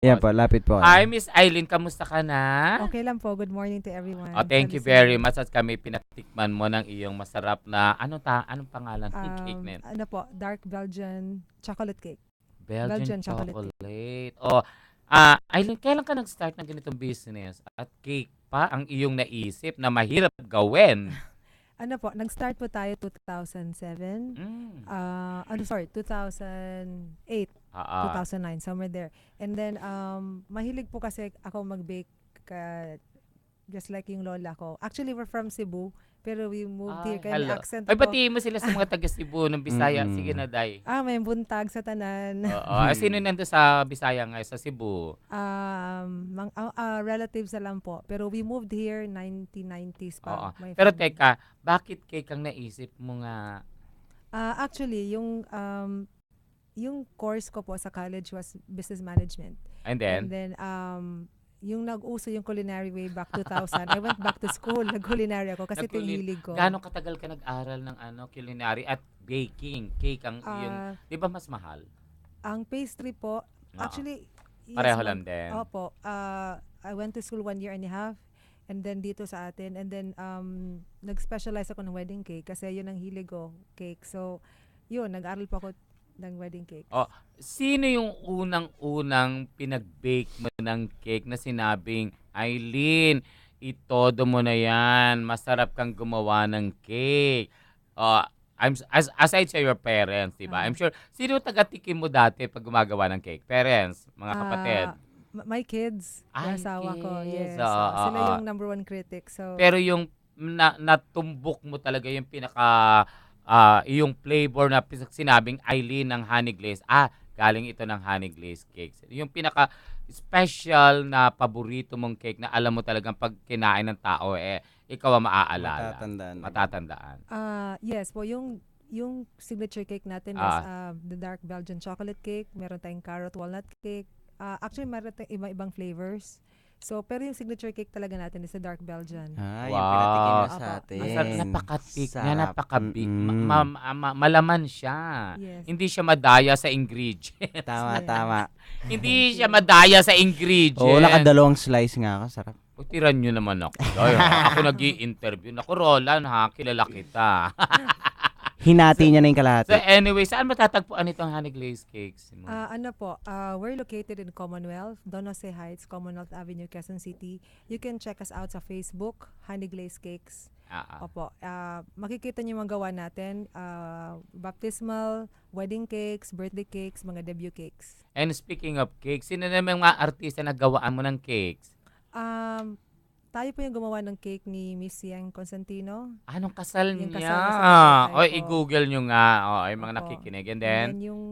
Yan po, lapit po Hi, kayo. Miss Eileen, kamusta ka na? Okay lang po. Good morning to everyone sa Thank you very listeners. much at kami pinatikman mo ng iyong masarap na anong pangalan ng cake na yun? Ano po, dark Belgian chocolate cake. Belgian Belgian chocolate cake. chocolate. Eileen, kailan ka nag-start ng ganitong business? At cake pa ang iyong naisip na mahirap gawin? Ano po, nag-start po tayo 2007. Mm. 2008, Ah, 2009, somewhere there. And then, mahilig po kasi ako mag-bake just like yung lola ko. Actually, we're from Cebu, pero we moved here. Kaya may hello. accent Ay, ako. batiin mo sila sa mga taga Cebu ng Bisaya. Sige Mm-mm. na, Day. May buntag sa tanan. Sino nando sa Bisaya ngayon, sa Cebu? Relatives na lang po. Pero we moved here 1990s Oo. pa. My Pero family. teka, bakit cake ang naisip mo nga? Actually, yung course ko po sa college was business management. And And then, then, yung nag-uso yung culinary way back 2000, I went back to school, nag-culinary ako kasi ito yung hilig ko. gaano katagal ka nag-aral ng culinary at baking? Cake ang iyong, Ah, di ba mas mahal? ang pastry po, Oo. actually, yes, Pareho lang din. Opo. I went to school 1.5 years. And then dito sa atin. And then, nag-specialize ako ng wedding cake kasi yun ang hilig ko, cake. So, yun, nag-aral po ako ng wedding cake. Sino yung unang-unang pinag-bake mo ng cake na sinabing, Eileen, itodo mo na yan, masarap kang gumawa ng cake. Aside sa your parents, di ba? Ah. I'm sure, sino taga-tikim mo dati pag gumagawa ng cake? Parents, mga kapatid. My kids, Ay, yung asawa ko, kids. yes. Oo. Sila yung number one critic. So, Pero yung natumbok mo talaga yung yung flavor na sinabing Eileen ng honey glaze. Galing ito ng honey glaze cakes. Yung pinaka special na paborito mong cake na alam mo talagang pag kinain ng tao, ikaw ang maaalala. Matatandaan. Matatandaan. yes po, yung signature cake natin is the dark Belgian chocolate cake. Meron tayong carrot walnut cake. Actually, meron tayong iba-ibang flavors. So, pero yung signature cake talaga natin is the dark Belgian. Yung pinatikim Wow. mo sa atin. Napaka-thick niya, Sarap. napaka-big. Mm-mm. Malaman siya. Yes. Hindi siya madaya sa ingredient. Tama, Yeah. tama. Hindi siya madaya sa ingredient. Oo, nakadalawang slice nga ako. Sarap. Tiran nyo naman ako. Ako nag-i-interview. Naku, Roland, kilala kita. Hinati niya na yung kalahati. So anyway, saan matatagpuan itong honey glaze cakes mo? Ano po, we're located in Commonwealth, Don Jose Heights, Commonwealth Avenue, Quezon City. You can check us out sa Facebook, Honey Glaze Cakes. Opo, makikita niyo yung mga gawa natin, baptismal, wedding cakes, birthday cakes, mga debut cakes. And speaking of cakes, sino naman mga artista na gawaan mo ng cakes? Tayo po yung gumawa ng cake ni Miss Yang Constantino. Anong kasal Yung niya? kasal niya sa tatay ko. I-google nyo nga. Yung mga Opo. nakikinig. And And then, then yung,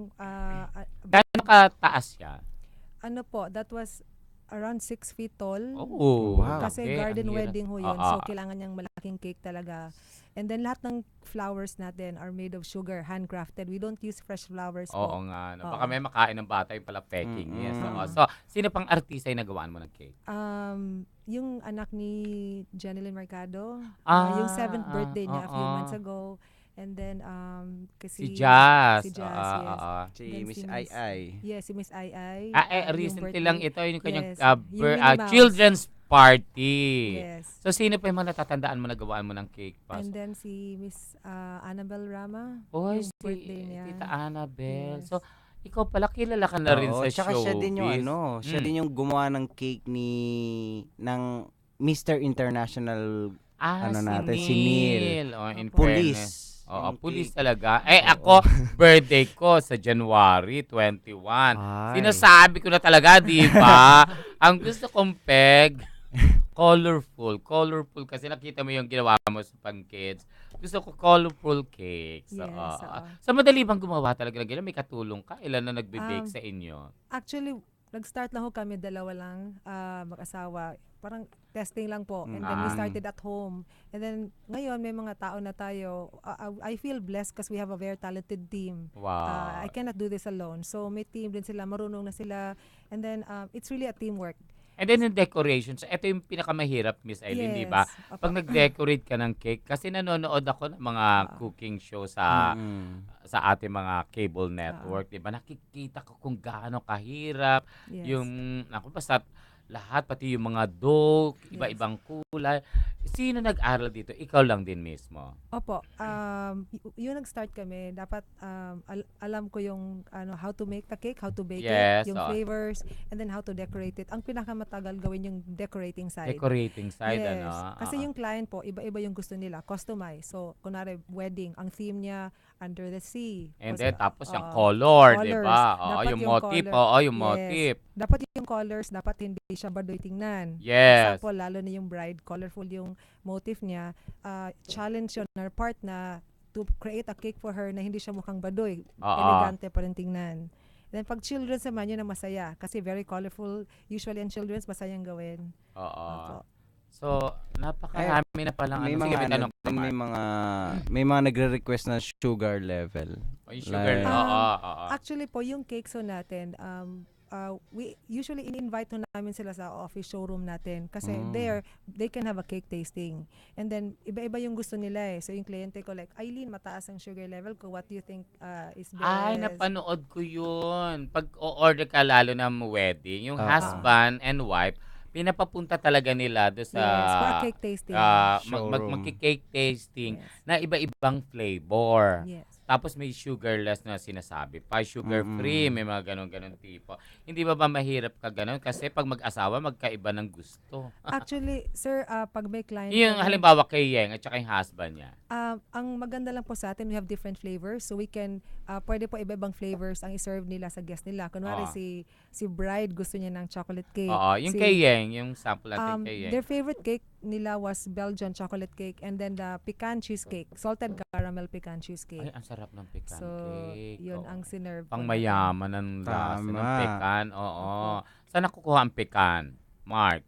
gaano kataas siya? ano po, that was around 6 feet tall. Oh, Wow. Kasi okay, garden ang hirap. wedding ho yun. So, kailangan niyang malaking cake talaga. And then, lahat ng flowers natin are made of sugar, handcrafted. We don't use fresh flowers Oo po. nga. No? Oo. Baka may makain ng bata yung pala peking. Mm-mm. Yes. Mm. So, sino pang artista yung nagawaan mo ng cake? Yung anak ni Jeneline Mercado, yung 7th Ah, birthday niya a few oo. months ago. And then, Si Jazz. Si Jazz, yes. Si Then Miss si Ai Miss- Ai. Yes, si Miss Ai Ai. Recently lang ito, yung kanyang Yes, yung Minnie Mouse. children's party. Yes. So, sino pa yung mga natatandaan mo na gawaan mo ng cake? And then si Miss Annabel Rama. Oy, yung birthday niya. Tita Annabel. Yes. So, ikaw pala, kilala ka na rin Oo, sa tsaka siya din yung showbiz. siya din yung gumawa ng cake ng Mr. International natin, si Neil. In Opo. fairness. Police. Oo, Yung police cake. talaga. Ako, birthday ko sa January 21. Ay. Sinasabi ko na talaga, di ba? Ang gusto kong peg, colorful. Colorful kasi nakita mo yung ginawa mo sa pang-kids. Gusto ko colorful cakes. Yes, Oo. oo. Sa madali bang gumawa talaga ng ganun? May katulong ka? Ilan na nagbe-bake sa inyo? Actually, nag-start lang ho kami, dalawa lang, mag-asawa. Parang testing lang po. And then we Ah. started at home. And then ngayon may mga tao na tayo. I feel blessed because we have a very talented team. Wow. I cannot do this alone. So may team din sila, marunong na sila. And then it's really a teamwork. And then yung decorations, ito yung pinakamahirap, Miss Eileen, di ba? Yes. Opo. Pag nag-decorate ka ng cake, kasi nanonood ako ng mga cooking show Mm. sa ating mga cable network, di ba? Nakikita ko kung gaano kahirap, Yes. ako basta lahat, pati yung mga dough, Yes. iba-ibang kulay. Sino nag-aral dito? Ikaw lang din mismo. Opo, yung nag-start kami, dapat alam ko yung how to make the cake, how to bake Yes, it, yung flavors, and then how to decorate it. Ang pinakamatagal gawin yung decorating side. Decorating side, Yes. ano? Kasi yung client po, iba-iba yung gusto nila, customize. So, kunwari, wedding, ang theme niya, under the sea. And O then, sa- tapos yung oo. color, di Colors. ba? Oo, Dapat yung yung motif, color. yung Yes. motif. Dapat yung colors, dapat hindi siya baduy tingnan. Yes. Example, lalo na yung bride, colorful yung motif niya. Challenge yun on our part na to create a cake for her na hindi siya mukhang baduy. Oo. Elegante pa rin tingnan. Then pag children's naman, yun ang masaya. Kasi very colorful. Usually ang children's, masayang gawin. Oo. Opo. So, napakarami na palang May ano. Sige, mga may tanong ka, may Mark. mga nagre-request na sugar level. O, yung sugar, Like- oo. Actually po, yung cakes ho natin, we usually in-invite ho namin sila sa office showroom natin kasi there they can have a cake tasting, and then iba-iba yung gusto nila so yung kliyente ko like, Eileen, mataas ang sugar level ko, what do you think is best? Ay, napanood ko yun. Pag o-order ka lalo ng wedding, yung Oo. husband and wife, pinapapunta talaga nila doon sa Yes, for a cake tasting. Showroom. magki-cake tasting Yes. na iba-ibang flavor. Yes. Tapos may sugarless na sinasabi pa, sugar-free, may mga ganon-ganon tipo. Hindi ba mahirap ka ganon? Kasi pag mag-asawa, magkaiba ng gusto. Actually, sir, pag may client Yung kami, halimbawa kay Yeng at saka yung husband niya. ang maganda lang po sa atin, we have different flavors, so we can pwede po iba-ibang flavors ang i-serve nila sa guest nila. Kunwari si bride gusto niya ng chocolate cake. Oo, yung kay Yeng, yung sample natin kay Yeng. Their favorite cake nila was Belgian chocolate cake, and then the pecan cheesecake, salted caramel pecan cheesecake. Ay, ang sarap ng pecan So, cake. yun Oo. ang sinerve. Pang mayaman ng lasa ng Tama. pecan. Oo. Saan nakukuha ang pecan? Mark?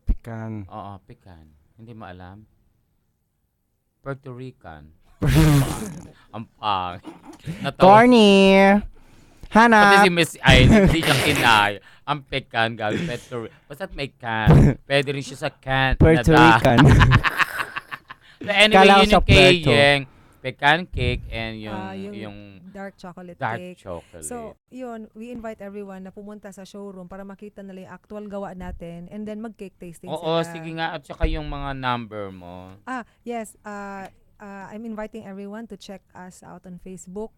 Pecan. Oo, pecan. Hindi mo alam? Puerto Rican. Ang pang. Corny! Pati Hanap! si Miss Aileen, hindi siya kinay. Ang pecan, galing Puerto Rican. Basta't may can. Pwede rin siya sa Canada. Puerto Rican. So anyway, Kala ko yun sa yung kay Puerto. Yeng. Pecan cake and Yung yung dark chocolate dark cake. chocolate. So, yun, we invite everyone na pumunta sa showroom para makita nila yung actual gawa natin, and then mag-cake tasting Oo, sila. sige nga. At saka yung mga number mo. Yes. I'm inviting everyone to check us out on Facebook.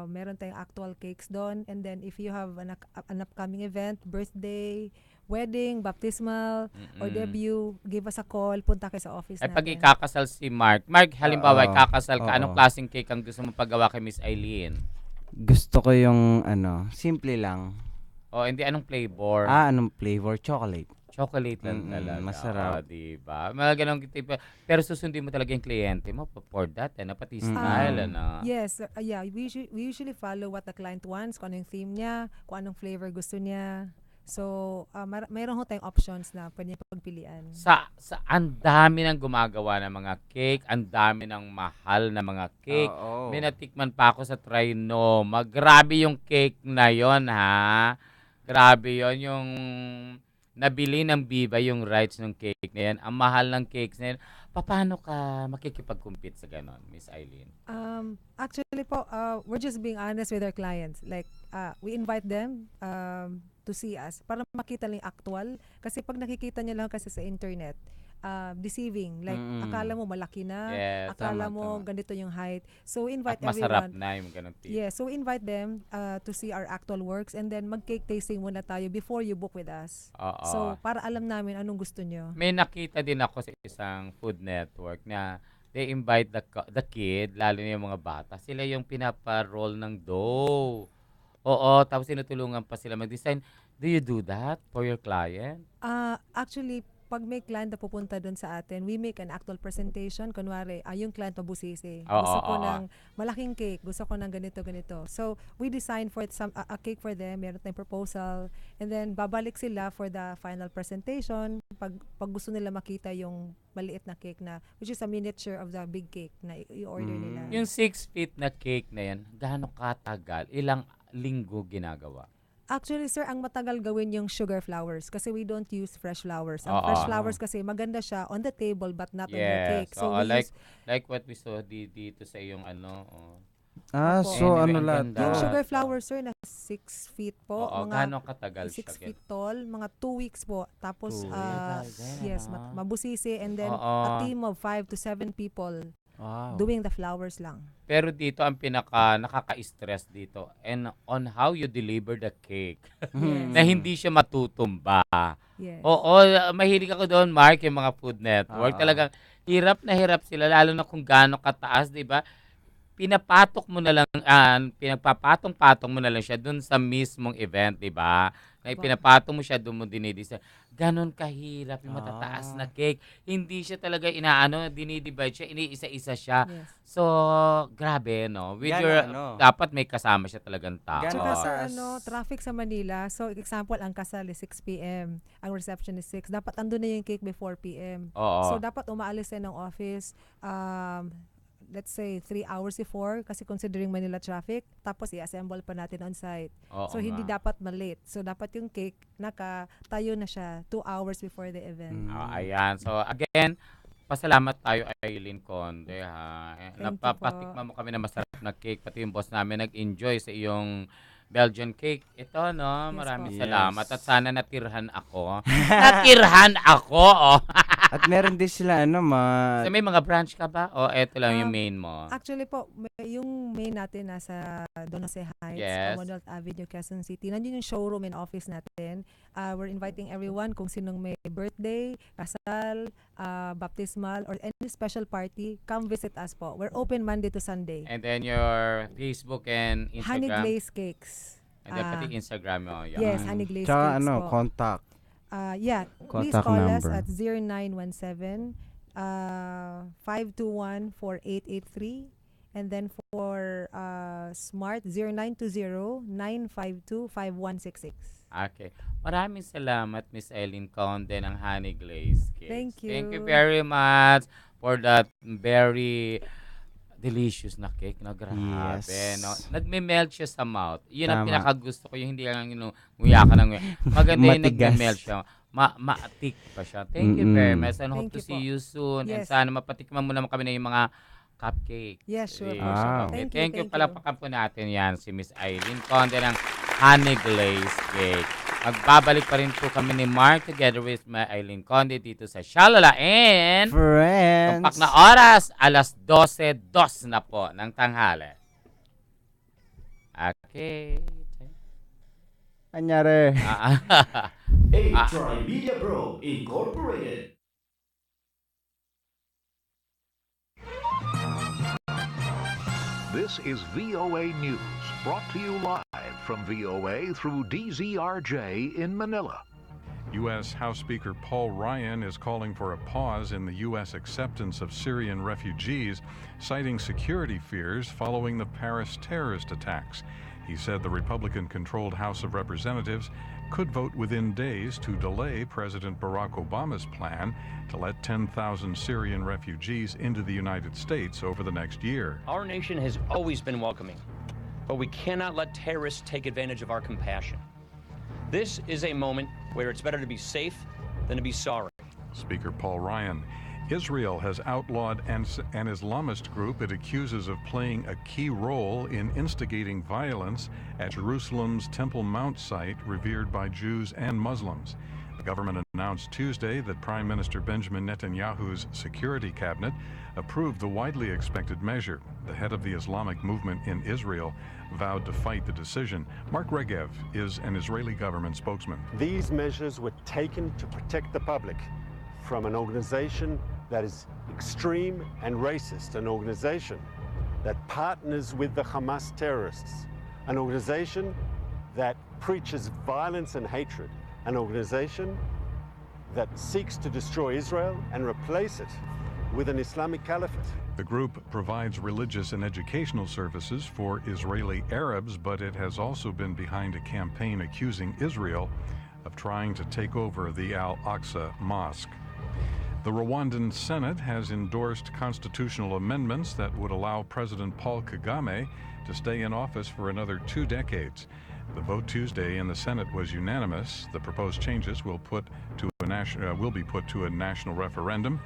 Meron tayong actual cakes doon. And then if you have an upcoming event, birthday, wedding, baptismal, or debut, give us a call. Punta kayo sa office Ay, natin. pag ikakasal si Mark. Mark, halimbawa, Oo. ikakasal ka. Oo. Anong klaseng cake ang gusto mo paggawa kay Miss Eileen? Gusto ko yung simple lang. O, hindi, anong flavor? Anong flavor? Chocolate. Chocolate lang talaga. masarap. O, diba? Mga ganong tipo. Pero susundin mo talaga yung kliyente mo for that. Pati style, Yes. Yeah. We usually follow what the client wants, kung ano yung theme niya, kung anong flavor gusto niya. So, mayroon ho tayong options na pwede niya pagpilian. Sa ang dami ng gumagawa ng mga cake, ang dami ng mahal na mga cake. Oo. May natikman pa ako sa Trinoma. Grabe yung cake na yon, ha? Grabe yon, yung nabili ng Viva yung rights ng cake na yan. Ang mahal ng cakes na yan. Paano ka makikipag-compete sa ganon, Miss Eileen? Actually po, we're just being honest with our clients. Like, we invite them to see us para makita lang yung actual. Kasi pag nakikita nyo lang kasi sa internet, deceiving. Like, akala mo malaki na, Yes, akala tama, mo tama. ganito yung height. So, we invite At masarap everyone. na yung ganong tipo. Yeah, so we invite them to see our actual works, and then mag-cake tasting muna tayo before you book with us. Oo. So, para alam namin anong gusto nyo. May nakita din ako sa isang food network na they invite the kid, lalo na yung mga bata. Sila yung pinapa-roll ng dough. Oo, tapos tinutulungan pa sila mag-design. Do you do that for your client? Actually, pag may client na pupunta doon sa atin, we make an actual presentation. Kunwari, yung client mabusisi. Oo, Gusto ko oo. ng malaking cake. Gusto ko ng ganito, ganito. So, we design for it a cake for them. Meron tayong proposal. And then, babalik sila for the final presentation. Pag gusto nila makita yung maliit na cake na, which is a miniature of the big cake na i-order nila. Yung 6 feet na cake na yan, gaano katagal? Ilang linggo ginagawa? Actually, sir, ang matagal gawin yung sugar flowers kasi we don't use fresh flowers. Ang Oo. fresh flowers kasi maganda siya on the table but not on your Yes. cake. So Oo, we use like what we saw dito sa iyong ano. Oh. Opo. So Anyway, ano ang lahat ganda. yung to? sugar So, flowers, sir, na 6 feet po. Oo, mga gaano katagal siya? 6 feet tall, mga 2 weeks po. Tapos, 2 Tagal din, yes, ano? mabusisi and then Oo. a team of 5 to 7 people Wow. doing the flowers lang. Pero dito ang pinaka nakaka-stress dito and on how you deliver the cake Yes. na hindi siya matutumba. Yes. Oo, mahilig ako doon, Mark, yung mga Food Network. Oo. Talagang hirap na hirap sila lalo na kung gaano kataas, 'di ba? Pinapatok mo na lang, pinagpapatong-patong mo na lang siya dun sa mismong event, di ba? Na Opo. pinapatong mo siya, dun mo dinidisa. Ganon kahirap yung matataas na Ah. cake. Hindi siya talaga dinidivide siya, iniisa-isa siya. Yes. So, grabe, no? With Yan your, ang ano. dapat may kasama siya talagang tao. Gano'n Tsaka Oo. sir, kataas? traffic sa Manila. So, example, ang kasal is 6 p.m. Ang reception is 6. Dapat andun na yung cake before p.m. Oo. So, dapat umaalis na ng office, let's say, 3 hours before kasi considering Manila traffic. Tapos, i-assemble pa natin on site. Oo So, hindi nga. dapat malate. So, dapat yung cake, nakatayo na siya 2 hours before the event. Ayan. So, again, pasalamat tayo Aileen Conde, ha. Thank you Napapatikman mo kami na masarap na cake. Pati yung boss namin nag-enjoy sa iyong Belgian cake. Ito, no? Yes Maraming po. salamat. Yes. At sana natirhan ako. Natirhan ako, oh. At meron din sila So, may mga branch ka ba? O eto lang yung Um, main mo? Actually po, yung main natin nasa Donose Heights, Yes. Commonwealth Avenue, Quezon City. Nandiyon yung showroom and office natin. We're inviting everyone kung sinong may birthday, kasal, baptismal, or any special party, come visit us po. We're open Monday to Sunday. And then your Facebook and Honey Instagram? Glaze Cakes. And then pati Instagram mo. Yan. Yes, Honey Glaze Tsaka Cakes po. contact. Yeah, please Contact call us number. at 0917 521-4883, and then for Smart 0920-952-5166. Okay. Maraming salamat, Miss Eileen Conde ng Honey Glaze Cakes. Thank you. Thank you very much for that very delicious na cake. No, grabe. Yes. No? Nagme-melt siya sa mouth. Yun ang Tama. pinakagusto ko. Yung hindi lang nguya ka ng nguya. Maganda yung Matigas. nagme-melt siya. Maatik pa siya. Thank you very much. And hope Thank to you see po. you soon. And Yes. sana mapatikman mo naman kami na yung mga cupcake. Yes, sure. Yes. Ah. Okay. Thank you, Thank you. thank you. Palakpakan po natin yan si Miss Eileen Conde ng Honey Glaze Cake. Magbabalik pa rin po kami ni Mark together with my Eileen Conde dito sa Shalala and Friends. tumpak na oras, alas 12:02 na po ng tanghali. Okay. Anyari. Trimedia Pro Incorporated. This is VOA News, brought to you live from VOA through DZRJ in Manila. U.S. House Speaker Paul Ryan is calling for a pause in the U.S. acceptance of Syrian refugees, citing security fears following the Paris terrorist attacks. He said the Republican-controlled House of Representatives could vote within days to delay President Barack Obama's plan to let 10,000 Syrian refugees into the United States over the next year. Our nation has always been welcoming, but we cannot let terrorists take advantage of our compassion. This is a moment where it's better to be safe than to be sorry. Speaker Paul Ryan. Israel has outlawed an Islamist group it accuses of playing a key role in instigating violence at Jerusalem's Temple Mount site revered by Jews and Muslims. The government announced Tuesday that Prime Minister Benjamin Netanyahu's security cabinet approved the widely expected measure. The head of the Islamic movement in Israel vowed to fight the decision. Mark Regev is an Israeli government spokesman. These measures were taken to protect the public from an organization that is extreme and racist, an organization that partners with the Hamas terrorists, an organization that preaches violence and hatred, an organization that seeks to destroy Israel and replace it with an Islamic caliphate. The group provides religious and educational services for Israeli Arabs, but it has also been behind a campaign accusing Israel of trying to take over the Al-Aqsa Mosque. The Rwandan Senate has endorsed constitutional amendments that would allow President Paul Kagame to stay in office for another 2 decades. The vote Tuesday in the Senate was unanimous. The proposed changes will be put to a national referendum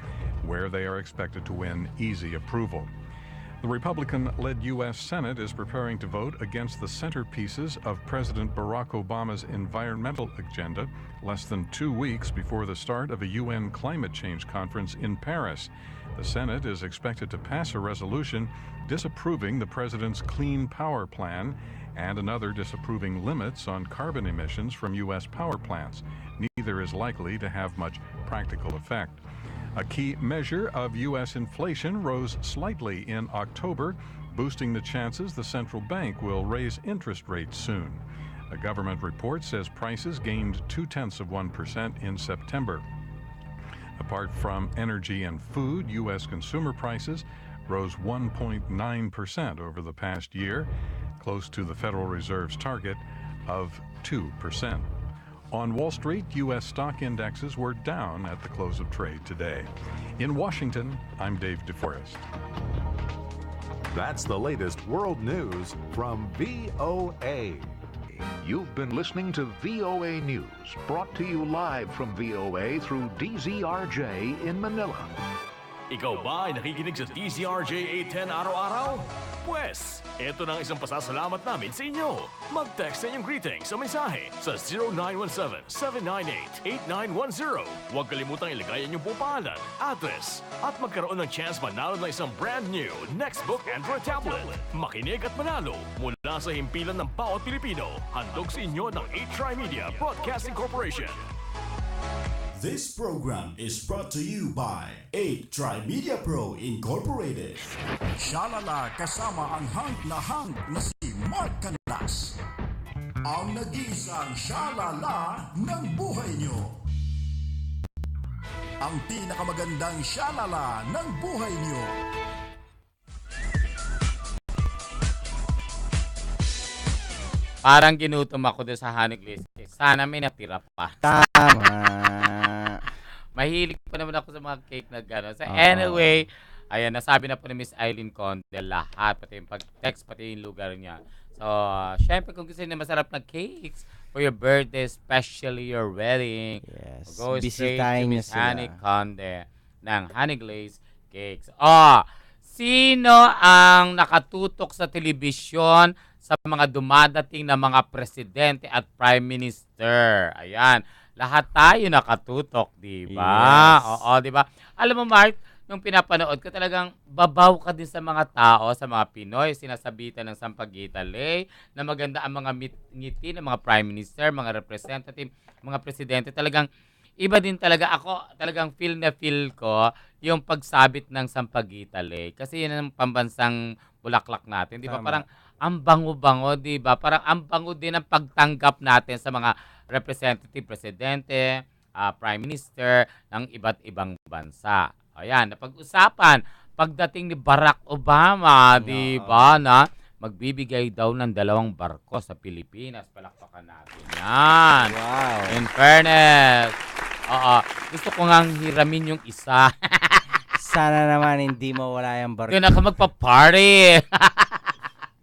where they are expected to win easy approval. The Republican-led U.S. Senate is preparing to vote against the centerpieces of President Barack Obama's environmental agenda less than 2 weeks before the start of a UN climate change conference in Paris. The Senate is expected to pass a resolution disapproving the president's Clean Power Plan and another disapproving limits on carbon emissions from U.S. power plants. Neither is likely to have much practical effect. A key measure of U.S. inflation rose slightly in October, boosting the chances the central bank will raise interest rates soon. A government report says prices gained 0.2% in September. Apart from energy and food, U.S. consumer prices rose 1.9% over the past year, close to the Federal Reserve's target of 2%. On Wall Street, U.S. stock indexes were down at the close of trade today. In Washington, I'm Dave DeForest. That's the latest world news from VOA. You've been listening to VOA News, brought to you live from VOA through DZRJ in Manila. Ikaw ba ay nakikinig sa DZRJ 810 araw-araw? Pwes, eto na ang isang pasasalamat namin sa inyo. Mag-text sa inyong greetings sa mensahe sa 0917-798-8910. Huwag kalimutang ilagay ang inyong buong pangalan, address, at magkaroon ng chance manalo ng isang brand new Nextbook Android tablet. Makinig at manalo mula sa himpilan ng bawat Pilipino. Handog sa inyo ng 8Try Media Broadcasting Corporation. This program is brought to you by 8Try Media Pro Incorporated. Shalala kasama ang hang na si Mark Canlas. Ang nag-iisang shalala ng buhay nyo. Ang pinakamagandang shalala ng buhay nyo. Parang ginutom ako doon sa Honey Glaze Cakes. Sana may natira pa. Tama. Mahilig pa naman ako sa mga cake na gano'n. So anyway, ayan, nasabi na po ni Miss Eileen Conde lahat, pati yung pag-text, pati yung lugar niya. So, syempre kung gusto niyo masarap na cakes for your birthday, especially your wedding, Yes. go straight to Bisitahin niyo Miss sila. Honey Conde ng Honey Glaze Cakes. Sino ang nakatutok sa telebisyon sa mga dumadating na mga presidente at prime minister? Ayan. Lahat tayo nakatutok, di ba? Yes. Oo, di ba? Alam mo, Mark, nung pinapanood ko, talagang babaw ka din sa mga tao, sa mga Pinoy, sinasabitan ng Sampaguita-Ley, na maganda ang mga ngiti ng mga prime minister, mga representative, mga presidente. Talagang iba din talaga. Ako, talagang feel na feel ko yung pagsabit ng Sampaguita-Ley. Kasi yun ang pambansang bulaklak natin, di ba? Tama. Parang ang bango-bango, di ba? Parang ang bango din ang pagtanggap natin sa mga representative, presidente, prime minister ng iba't ibang bansa. Ayan, napag-usapan pagdating ni Barack Obama, di ba, na magbibigay daw ng 2 barko sa Pilipinas. Palakpakan natin yan. Wow. In fairness. Gusto ko ngang hiramin yung isa. Sana naman hindi mawala yung barko. Doon ako magpa-party.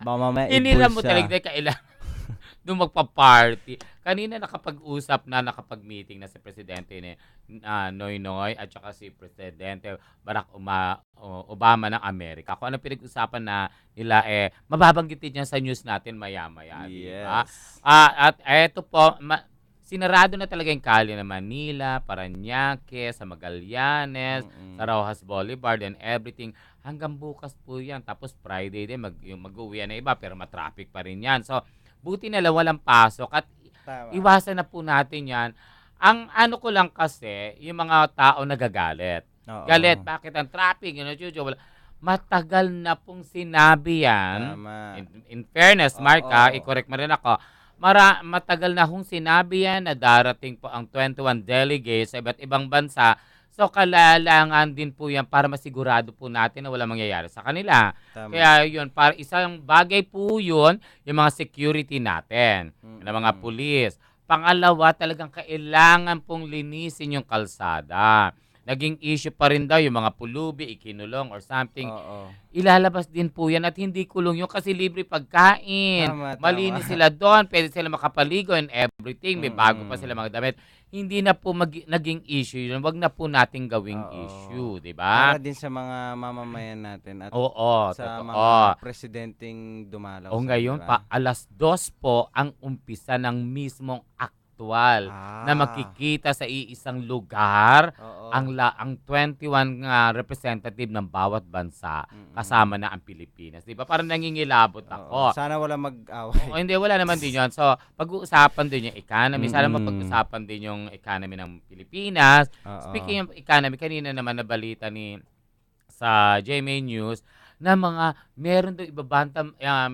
Mamaya Hiniram mo ibulsa. talaga kailangan doon magpa-party. Kanina nakapag-usap na, nakapag-meeting na si Presidente ni Noynoy at saka si Presidente Barack Obama ng Amerika. Kung ano pinag-usapan na nila, mababanggitin niya sa news natin maya-maya. Diba? Yes. At eto po, sinarado na talaga yung kalye ng Manila, Parañaque, sa Magallanes, sa Rojas Boulevard and everything. Hanggang bukas po yan. Tapos Friday din, mag-uwi na iba, pero matraffic pa rin yan. So, buti na lang walang pasok at Tama. iwasan na po natin yan. Ang ano ko lang kasi, yung mga tao nagagalit. Oo. Galit, bakit ang traffic? Matagal na pong sinabi yan. Tama. In fairness, Mark, Oo. i-correct mo rin ako. Matagal na hong sinabi yan na darating po ang 21 delegates sa iba't ibang bansa. So, kailangan din po yan para masigurado po natin na walang mangyayari sa kanila. Tama. Kaya yun, para isang bagay po yun, yung mga security natin, ng mga pulis. Pangalawa, talagang kailangan pong linisin yung kalsada. naging issue pa rin daw yung mga pulubi, ikinulong or something. Oo. Ilalabas din po yan at hindi kulong yung kasi libre pagkain. Tama, Malinis tama. sila doon, pwede sila makapaligo and everything. May bago pa sila mga damit. Hindi na po naging issue yun. Wag na po nating gawing issue, di ba? Para din sa mga mamamayan natin at Oo, sa totoo. mga presidenteng dumalaw. O sa ngayon, diba? alas 2 po ang umpisa ng mismong aktual na makikita sa iisang lugar ang 21 representative ng bawat bansa kasama na ang Pilipinas. Di ba? Parang nangingilabot ako. Sana wala mag-away. O, hindi, wala naman din yun. So, pag-uusapan din yung economy. Sana mapag-usapan din yung economy ng Pilipinas. Speaking of economy, kanina naman nabalita sa GMA News na meron doon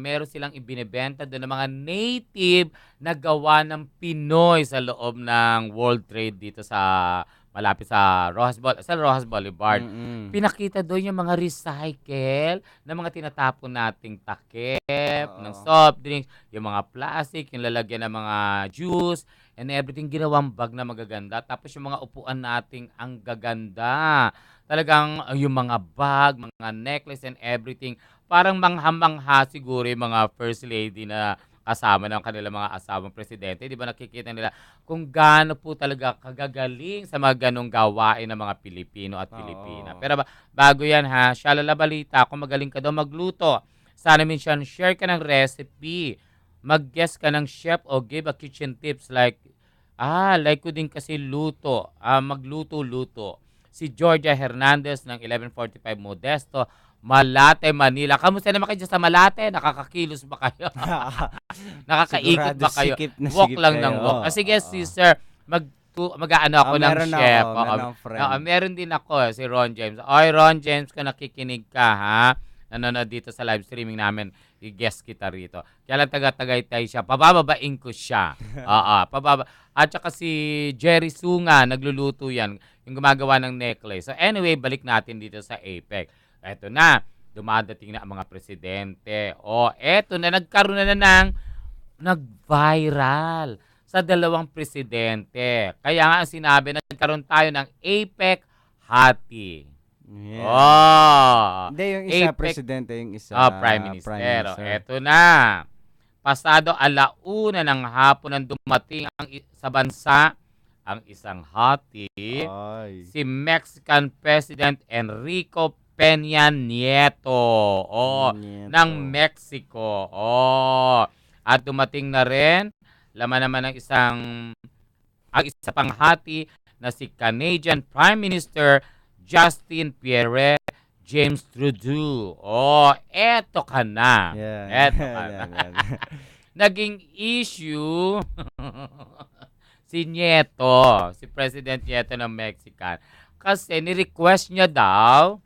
meron silang ibinebenta doon ng mga native na gawa ng Pinoy sa loob ng World Trade dito sa malapit sa Rojas Boulevard. Pinakita doon yung mga recycle na mga tinatapon nating takip, ng soft drinks, yung mga plastic, yung lalagyan ng mga juice, and everything, ginawang bag na magaganda. Tapos yung mga upuan nating ang gaganda. Talagang yung mga bag, mga necklace and everything, parang mangha-mangha siguro yung mga first lady na kasama ng kanilang mga asawang presidente. Di ba nakikita nila kung gaano po talaga kagagaling sa mga ganong gawain ng mga Pilipino at Pilipina. Pero bago yan ha, Shalala balita, kung magaling ka daw magluto, sana minsan share ka ng recipe, mag-guest ka ng chef o give a kitchen tips like ko din kasi magluto-luto. Si Georgia Hernandez ng 1145 Modesto, Malate, Manila. Kamusta naman kayo sa Malate? Nakakakilos ba kayo? Nakakaikot ba kayo? Walk lang ng walk. Sige, sister, mag-aano ako ng chef. Meron din ako, si Ron James. Oy, Ron James, kung nakikinig ka, ha? Nanonood dito sa live streaming namin, i-guest kita rito. Kaya lang taga-Tagaytay siya, pabababain ko siya. At saka si Jerry Sunga, nagluluto yan, yung gumagawa ng necklace. So anyway, balik natin dito sa APEC. Eto na, dumadating na ang mga presidente. Eto na, nagkaroon na ng nag-viral sa dalawang presidente. Kaya nga ang sinabi, nagkaroon tayo ng APEC hati. Yeah. Hindi, yung isa APEC, presidente, yung isa Prime Minister. Eto na. Pasado 1:00 ng hapon nang dumating sa bansa ang isang hati, si Mexican President Enrique Peña Nieto, ng Mexico. At dumating na rin, laman naman ng ang isa pang hati na si Canadian Prime Minister Justin Pierre James Trudeau. Eto ka na. Eto ka na. Naging issue si Nieto, si President Nieto ng Mexican. Kasi ni-request niya daw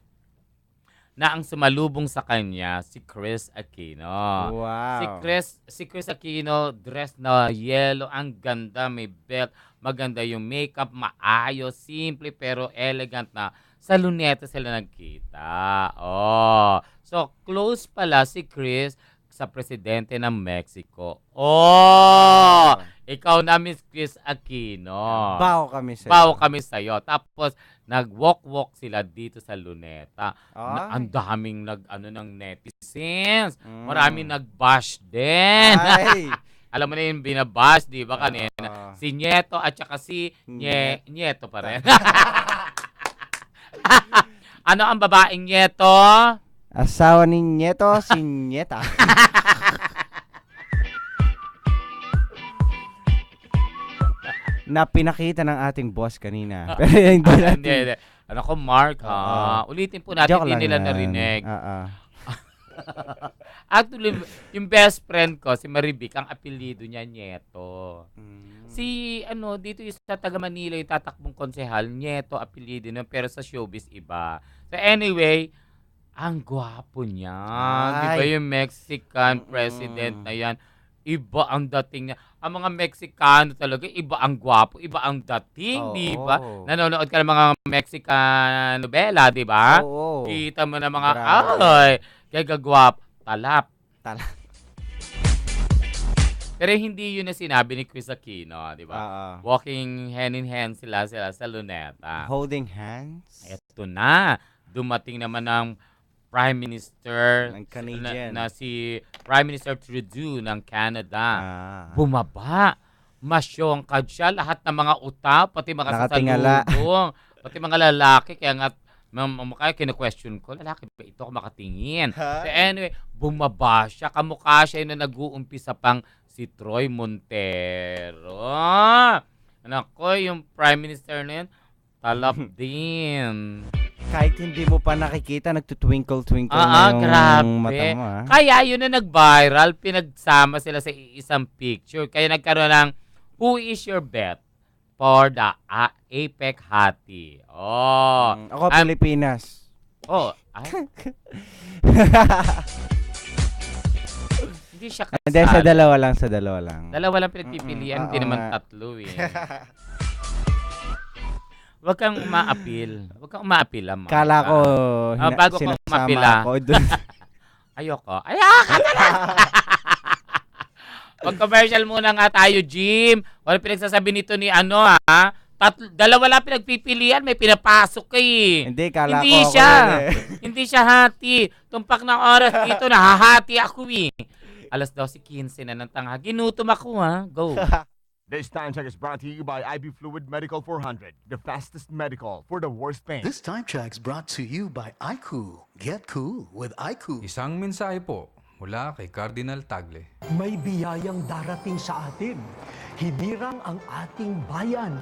na ang sumalubong sa kanya si Chris Aquino. Wow. Si Chris Aquino, dress na yellow, ang ganda, may belt, maganda yung makeup, maayos, simple pero elegant na. Sa Luneta sila nagkita. So close pala si Chris sa presidente ng Mexico. Ikaw na, Miss Chris Aquino. Bawo kami sa'yo. Bawo kami sa'yo. Tapos, nag-walk-walk sila dito sa Luneta. Ang daming ng netizens. Maraming nag-bash din. Alam mo na yung binabash, di ba kanina? Si Nieto at saka si Nieto pa rin. Ano ang babaeng Nieto? Asawa ni Nieto, si Nieta. Na pinakita ng ating boss kanina. Pero hindi natin. Hindi. Ano ko, Mark, ha? Ulitin po natin, hindi nila narinig. Actually, yung best friend ko, si Marivic, ang apelido niya, Nieto. Si, dito yung sa taga Manila, yung tatakbong konsehal, Nieto, apelido niya, pero sa showbiz, iba. So anyway, ang gwapo niya. Di ba yung Mexican president na yan? Iba ang dating niya. Ang mga Mexicano talaga, iba ang gwapo, iba ang dating, di ba? Nanonood ka ng mga Mexican novela, di ba? Kita mo na mga, kaya gagwap, talap. Pero hindi yun na sinabi ni Chris Aquino, di ba? Walking hand in hand sila sa luneta. Holding hands? Eto na. Dumating naman ng Prime Minister ng Canadian na si Prime Minister Trudeau ng Canada. Bumaba. Masyongkad siya. Lahat ng mga uta, pati mga sasalubong, pati mga lalaki. Kaya nga, kaya kina-question ko, lalaki ba ito ako makatingin? So anyway, bumaba siya. Kamukha siya yung nag-uumpisa pang si Troy Montero. Nako, yung Prime Minister na yun, talap din. Kahit hindi mo pa nakikita, nagtutwinkle-twinkle na yung mata mo. Kaya yun na nag-viral, pinagsama sila sa isang picture. Kaya nagkaroon ng, who is your bet for the APEC Hati? Ako, Pilipinas. Hindi siya kasal. Hindi, sa dalawa lang. Dalawa lang pinagpipilian, hindi naman tatlo eh. Huwag kang umaapil. Kala ko, bago ka umapila. Ayoko talaga. Mag-commercial muna nga tayo, Jim. Wala pinagsasabi nito ni dalawa lang pinagpipilian, may pinapasok eh. Hindi, kala hindi ko siya. Hindi siya hati. Tumpak ng oras dito, nahahati ako eh. 12:15 na ng tanga. Ginutom ako Go. This time check is brought to you by IB Fluid Medical 400, the fastest medical for the worst pain. This time check is brought to you by iCool. Get cool with iCool. Isang mensahe po mula kay Cardinal Tagle. May biyayang darating sa atin. Hinirang ang ating bayan.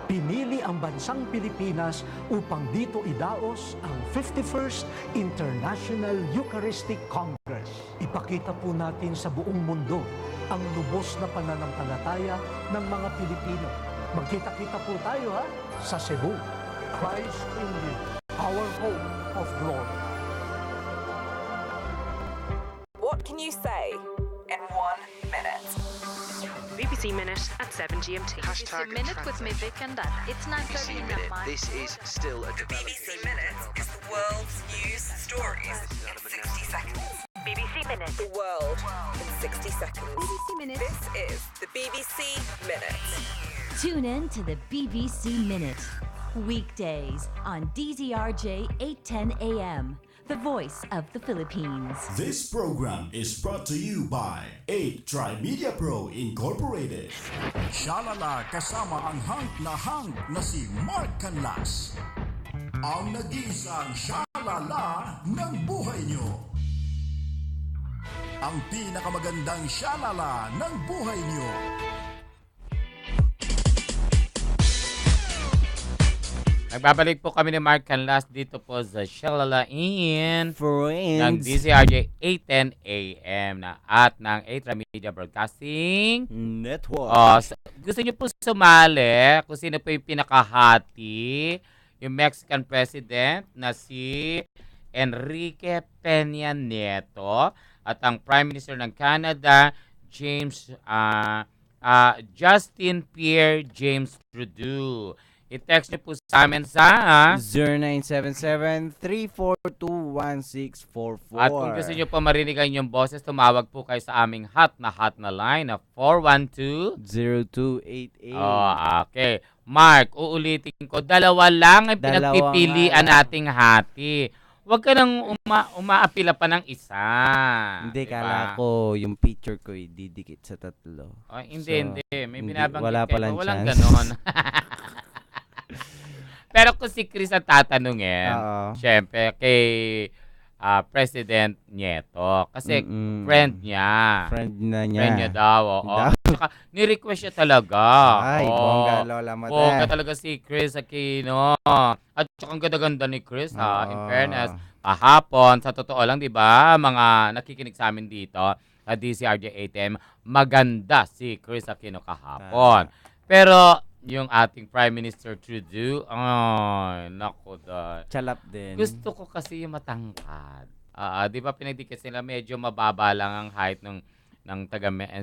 Pinili ang bansang Pilipinas upang dito idaos ang 51st International Eucharistic Congress. Ipakita po natin sa buong mundo ang lubos na pananampalataya ng mga Pilipino. Magkita-kita po tayo sa Cebu. Christ in you, our hope of glory. What can you say in 1 minute? BBC Minute at 7 GMT. Hashtag BBC Minute with me, Vic and Dad. It's 9:30 in the morning. This is still a developing... BBC Minute is the world's news stories in 60 seconds. BBC Minute. The world in 60 seconds. BBC Minute. This is the BBC Minute. Tune in to the BBC Minute. Weekdays on DZRJ 810 AM. The voice of the Philippines. This program is brought to you by 8 Tri-Media Pro Incorporated. Shalala kasama ang hang na si Mark Canlas. Ang nag-iisang shalala ng buhay nyo. Ang pinakamagandang shalala ng buhay nyo. Nagbabalik po kami ni Mark Canlas dito po sa Shalala in Friends ng DZRJ 810 AM at ng 8 Media Broadcasting Network. Gusto niyo po sumali kung sino po yung pinakahati, yung Mexican President na si Enrique Peña Nieto at ang Prime Minister ng Canada, Justin Pierre James Trudeau. I-text niyo po sa amin sa 0977-342-1644. At kung gusto niyo po marinig ang inyong boses, tumawag po kayo sa aming hot na line na 412-0288. Okay. Mark, uulitin ko, dalawa lang ang pinagpipilian nating hati. Huwag ka nang umaapila pa ng isa. Hindi, kala ko yung picture ko didikit sa tatlo. Hindi. May binabanggit wala palang kayo. Walang chance. ganon. Pero kung si Chris ang tatanungin, syempre, kay President Nieto. Kasi friend niya. Friend na niya. Friend niya daw. Saka, ni-request siya talaga. Ay, bongga, Lola Mate. Bongga talaga si Chris Aquino. At saka ang ganda-ganda ni Chris, in fairness. Kahapon, sa totoo lang, di ba, mga nakikinig sa amin dito, sa DZRJ 8M, maganda si Chris Aquino kahapon. Pero, yung ating Prime Minister Trudeau, naku da. Chalap din. Gusto ko kasi yung matangkad. Di ba pinagdikit sila, medyo mababa lang ang height ng ng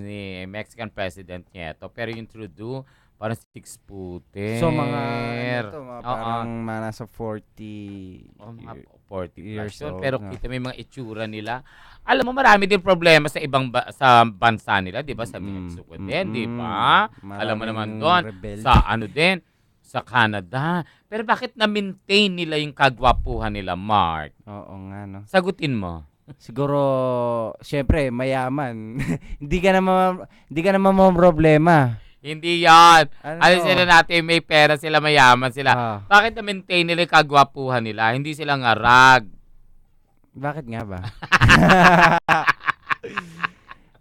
ni Mexican President Nieto. Pero yung Trudeau, parang 6 footer. So mga parang nasa 40 mga 40 years plus yun. old. Pero kita mo yung mga itsura nila. Alam mo, marami din problema sa sa bansa nila, di ba? Sa Mexico din, di ba? Alam mo naman doon. Sa din, sa Canada. Pero bakit na-maintain nila yung kagwapuhan nila, Mark? Oo nga, no? Sagutin mo. Siguro, syempre, mayaman. Hindi ka naman problema. Hindi yan. Ano sila natin, may pera sila, mayaman sila. Bakit na-maintain nila yung kagwapuhan nila? Hindi sila ngarag. Bakit nga ba?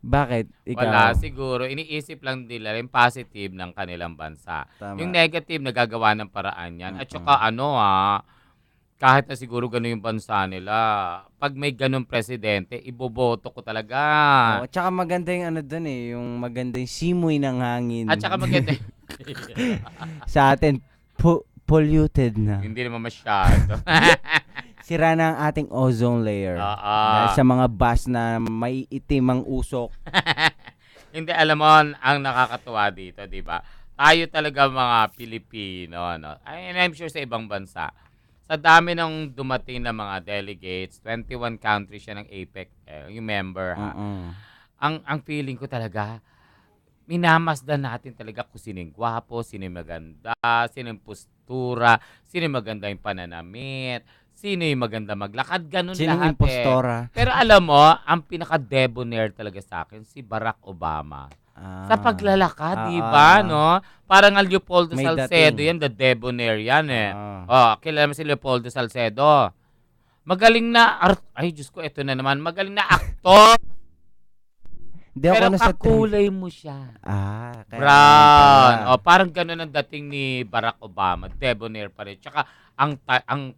Bakit? Ikaw? Wala, siguro. Iniisip lang nila yung positive ng kanilang bansa. Tama. Yung negative, nagagawa ng paraan yan. At saka kahit na siguro gano'n yung bansa nila, pag may gano'ng presidente, iboboto ko talaga. At saka maganda yung dun yung maganda yung simoy ng hangin. At saka maganda sa atin, polluted na. Hindi naman masyado. Sira na ang ating ozone layer. Dahil sa mga bus na may itim ang usok. Hindi, alam mo, ang nakakatuwa dito, di ba? Tayo talaga mga Pilipino, no? And I'm sure sa ibang bansa, sa dami ng dumating na mga delegates, 21 countries siya ng APEC, yung member, ha? Ang feeling ko talaga, minamasdan natin talaga kung sino yung gwapo, sino yung maganda, sino yung postura, sino yung maganda yung pananamit, sino yung maganda maglakad, ganun sino lahat. Sino yung impostora? Pero alam mo, ang pinaka-debonair talaga sa akin, si Barack Obama. Sa paglalakad, di ba, no? Parang ang Leopoldo Salcedo yan, the debonair yan, eh. Kilala mo si Leopoldo Salcedo. Magaling na, ay, Diyos ko, eto na naman, magaling na aktor. Pero kakulay mo siya. Brown. Parang ganun ang dating ni Barack Obama, debonair pa rin. Tsaka, ang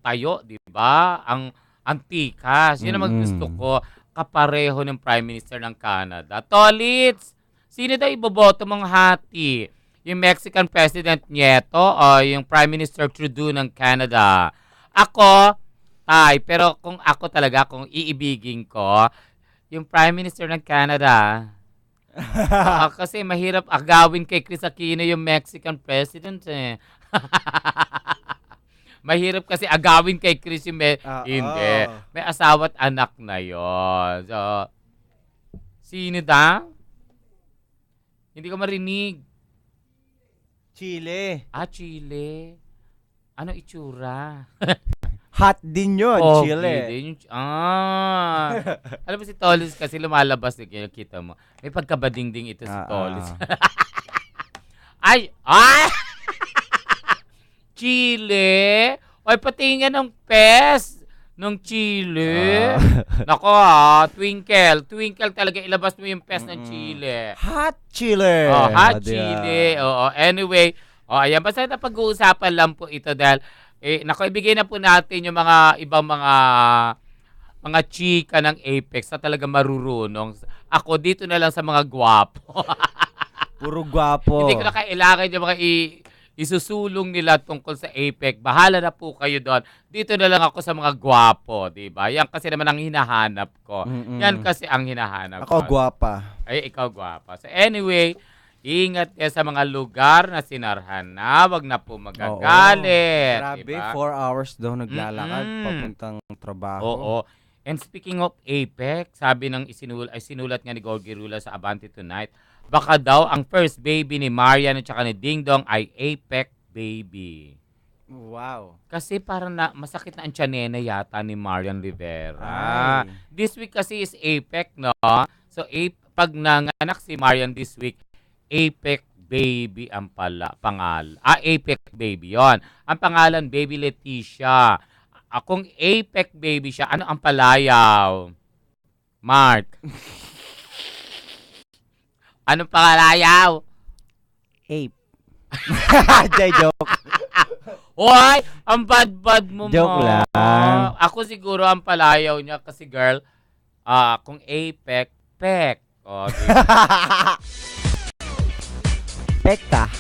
tayo, di ba? Ang tikas. Yun ang gusto ko, kapareho ng Prime Minister ng Canada. Tolits! Sino daw iboboto mong hati? Yung Mexican President Nieto o yung Prime Minister Trudeau ng Canada? Ako, pero kung ako talaga, kung iibigin ko, yung Prime Minister ng Canada. Kasi mahirap agawin kay Chris Aquino yung Mexican President, eh. Mahirap kasi agawin kay Chris yung hindi. May asawa at anak na yon. So, sino daw? Hindi ko marinig. Chile. Chile. Ano itsura? Hot din yun, Chile. Din. Alam mo si Tolis kasi lumalabas. Kita mo. May pagkabading-ding ito si Tolis. Ay! Chile? Ay, patingin ng pes ng Chile. Nako Twinkle. Twinkle talaga, ilabas mo yung pes ng Chile. Hot Chile. Hot Chile. Anyway, ayan, basta na pag-uusapan lang po ito dahil, ibigay na po natin yung mga ibang mga chika ng Apex na talaga marurunong. Ako dito na lang sa mga gwapo. Puro gwapo. Hindi ko na kailangan yung mga isusulong nila tungkol sa APEC. Bahala na po kayo doon. Dito na lang ako sa mga gwapo, di ba? Yan kasi naman ang hinahanap ko. Yan kasi ang hinahanap ko. Ako gwapa. Ay, ikaw gwapa. So anyway, ingat kayo sa mga lugar na sinarhan na. Wag na po magagalit. Grabe, diba? 4 hours daw naglalakad papuntang trabaho. Oo. And speaking of APEC, sabi ng sinulat nga ni Gorgie Rula sa Abante Tonight, baka daw ang first baby ni Marian at saka ni Ding Dong ay APEC baby. Wow. Kasi parang masakit na ang tiyanena yata ni Marian Rivera. This week kasi is APEC, no? So, pag nanganak si Marian this week, APEC baby ang pangalan. APEC baby, yon. Ang pangalan, Baby Leticia. Kung APEC baby siya, ano ang palayaw? Mark. Anong pangalayaw? Ape. Joke. Hoy, ang bad-bad mo. Joke lang. Ako siguro ang palayaw niya kasi girl, kung APEC, pek. Pekta.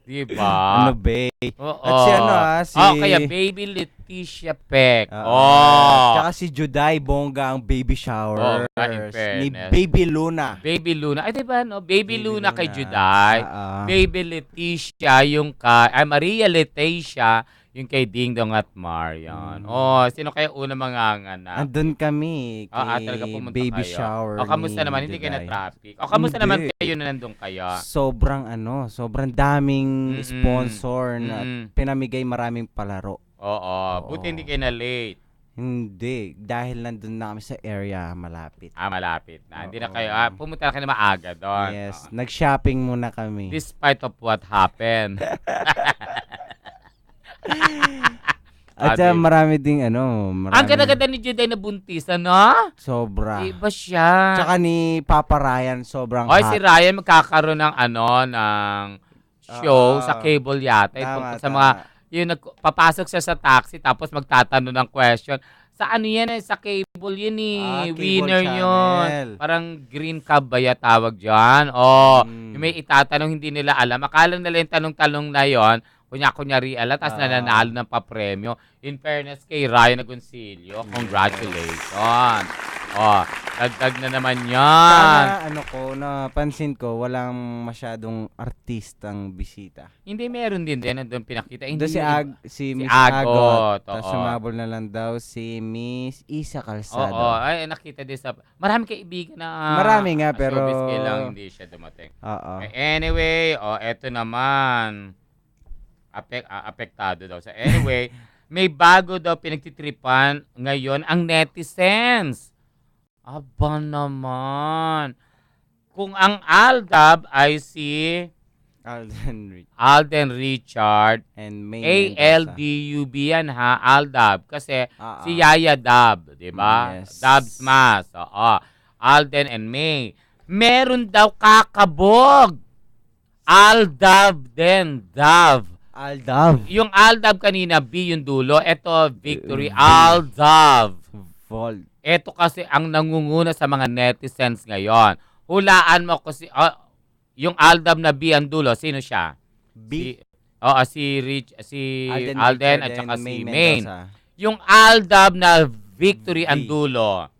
Diba? Ano, bae? Oo. At si ano, si... kaya Baby Leticia Peck. Tsaka si Juday Bongga ang baby shower. Ni Baby Luna. Baby Luna. Ay, diba, no? Baby Luna kay Juday. Baby Leticia yung Maria Leticia yung kay Ding Dong at Marian. Sino kaya una manganganak? Andun kami kay talaga pumunta baby kayo. shower Kamusta ni naman? Hindi kayo Juday. na-traffic? Kamusta naman kayo na nandun kaya? Sobrang daming sponsor na pinamigay maraming palaro. Oo. Buti hindi kayo na-late. Hindi. Dahil nandun na kami sa area malapit. Malapit na. Hindi na kayo. Pumunta na kayo na maaga doon. Yes. Nag-shopping muna kami. Despite of what happened. At marami ding Ang ganda-ganda ni Juday na buntis, ano? Sobra. Iba siya. Tsaka ni Papa Ryan, sobrang hot. Si Ryan magkakaroon ng ng show sa cable yata. Sa mga, papasok siya sa taxi tapos magtatanong ng question. Sa ano yan sa cable yun winner yun. Parang green cab ba tawag dyan? Yung may itatanong hindi nila alam. Akala nila yung tanong-tanong na yon kunyari alam, tapos nananalo ng papremyo. In fairness kay Ryan Agoncillo, congratulations. Dagdag na naman yan. Napansin ko, walang masyadong artistang bisita. Hindi, meron din nandun pinakita. Hindi si Miss Agot. Tapos sumabol na lang daw si Miss Isa Calzado. Ay, nakita din sa... Marami kaibigan na... Marami nga, pero... Showbiz lang, hindi siya dumating. Anyway, eto naman... apektado daw. So anyway, may bago daw pinagtitripan ngayon ang netizens. Aba naman. Kung ang Aldab ay si Alden Richard and May ALDUB yan ha, Aldab. Kasi si Yaya Dab, di ba? Yes. Dab Smash. Alden and May. Meron daw kakabog. Aldab then Dav. Aldav. Yung Aldav kanina, B yung dulo. Ito, Victory. Aldav. Ito kasi ang nangunguna sa mga netizens ngayon. Hulaan mo kasi, yung Aldav na B ang dulo, sino siya? B? Si Alden at saka si Main. Mendoza. Yung Aldav na Victory ang dulo.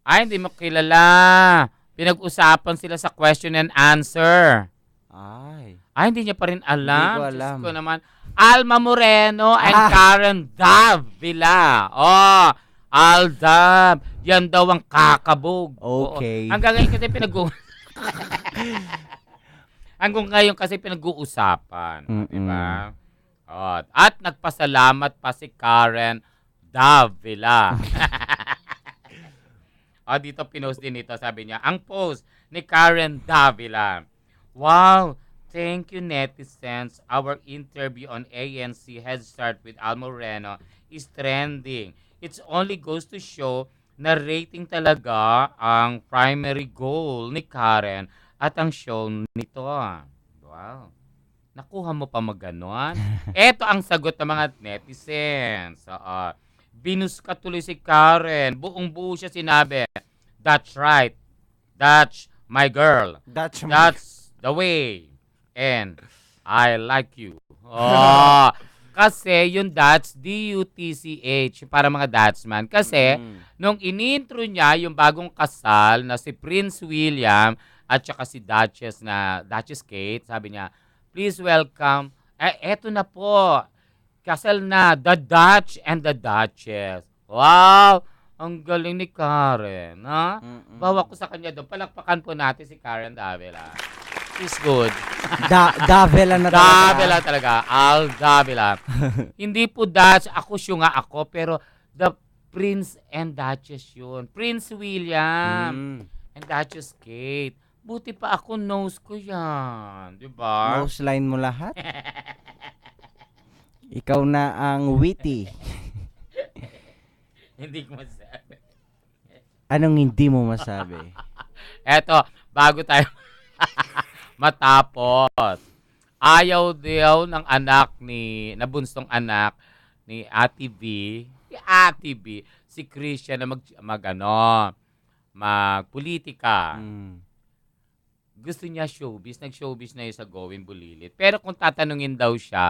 Ay, hindi mo kilala. Pinag-usapan sila sa question and answer. Ay, hindi niya pa rin alam. Hindi ko alam. Diyos ko naman. Alma Moreno and Karen Davila. Aldab. Yan daw ang kakabog. Okay. Hanggang ngayon kasi pinag-uusapan. Diba? At nagpasalamat pa si Karen Davila. Dito pinost din ito. Sabi niya, ang post ni Karen Davila. Wow! Thank you, netizens. Our interview on ANC Head Start with Al Moreno is trending. It only goes to show na rating talaga ang primary goal ni Karen at ang show nito. Wow. Nakuha mo pa maganon? Ito ang sagot ng mga netizens. Binuska tuloy si Karen. Buong-buo siya sinabi. That's right. That's my girl. That's the way. And I like you. Kasi yung Dats, D-U-T-C-H, para mga Datsman. Kasi nung in-intro niya yung bagong kasal na si Prince William at saka si Duchess Kate, sabi niya, please welcome, eto na po, kasal na, the Dutch and the Duchess. Wow! Ang galing ni Karen, ha? Bawa ko sa kanya doon. Palakpakan po natin si Karen Davila. She's good. Davila na talaga. Davila talaga. Al Davila. Hindi po Dutch. Ako siya nga ako. Pero the Prince and Duchess yun. Prince William and Duchess Kate. Buti pa ako nose ko yan. Diba? Nose line mo lahat? Ikaw na ang witty. Hindi ko masabi. Anong hindi mo masabi? Eto, bago tayo matapos. Ayaw daw ng nabunsong anak ni Ate B, si Christian na magpolitika. gusto niya showbiz. Nag-showbiz na yun sa Going Bulilit. Pero kung tatanungin daw siya,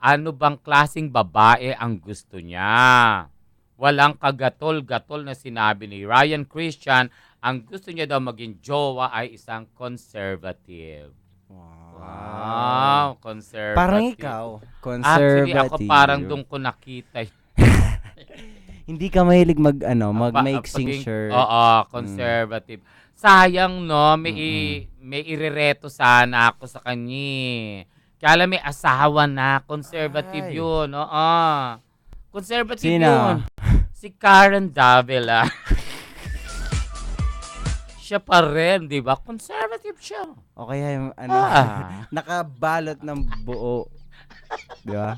ano bang klaseng babae ang gusto niya? Walang kagatol-gatol na sinabi ni Ryan Christian. Ang gusto niya daw maging jowa ay isang conservative. Wow, conservative. Parang ikaw, conservative. Actually, ako parang doon ko nakita. Hindi ka mahilig mag-mixing shirt. Oo, conservative. Sayang, no? May irereto sana ako sa kanya. Kaya may asawa na. Conservative yun. Oo. Conservative yun. Si Karen Davila. Siya pa rin, di ba? Conservative siya. O kaya yung nakabalot ng buo. Di ba?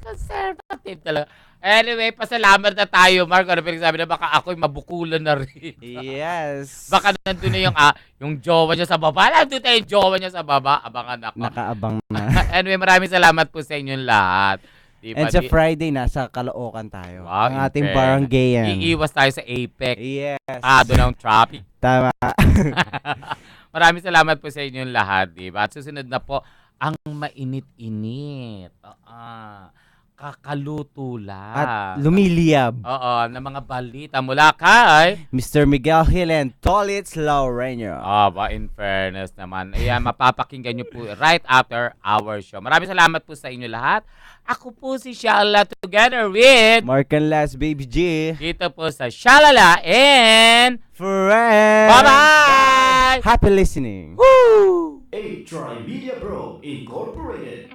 Conservative talaga. Anyway, pasalamat na tayo, Mark. Ano pinagsabi na baka ako'y mabukulan na rin. Yes. Baka nandun na yung jowa niya sa baba. Nandun tayo yung jowa niya sa baba. Abangan ako. Nakaabang na. Anyway, maraming salamat po sa inyong lahat. Diba? And sa Friday, nasa Caloocan tayo. Wow, ang ating barangay. Iiwas tayo sa Apex. Yes. Doon ang traffic. Tama. Maraming salamat po sa inyong lahat. Diba? At susunod na po, ang mainit-init. Kakaluto lang. At lumiliyab. Oo, ng mga balita mula kay Mr. Miguel Hilen, Tolitz Laureño. In fairness naman. Ayan, mapapakinggan nyo po right after our show. Maraming salamat po sa inyo lahat. Ako po si Shalala together with Mark and Las Baby G. Dito po sa Shalala and Friends. Bye-bye! Happy listening. Woo! A Tri Media Pro Incorporated.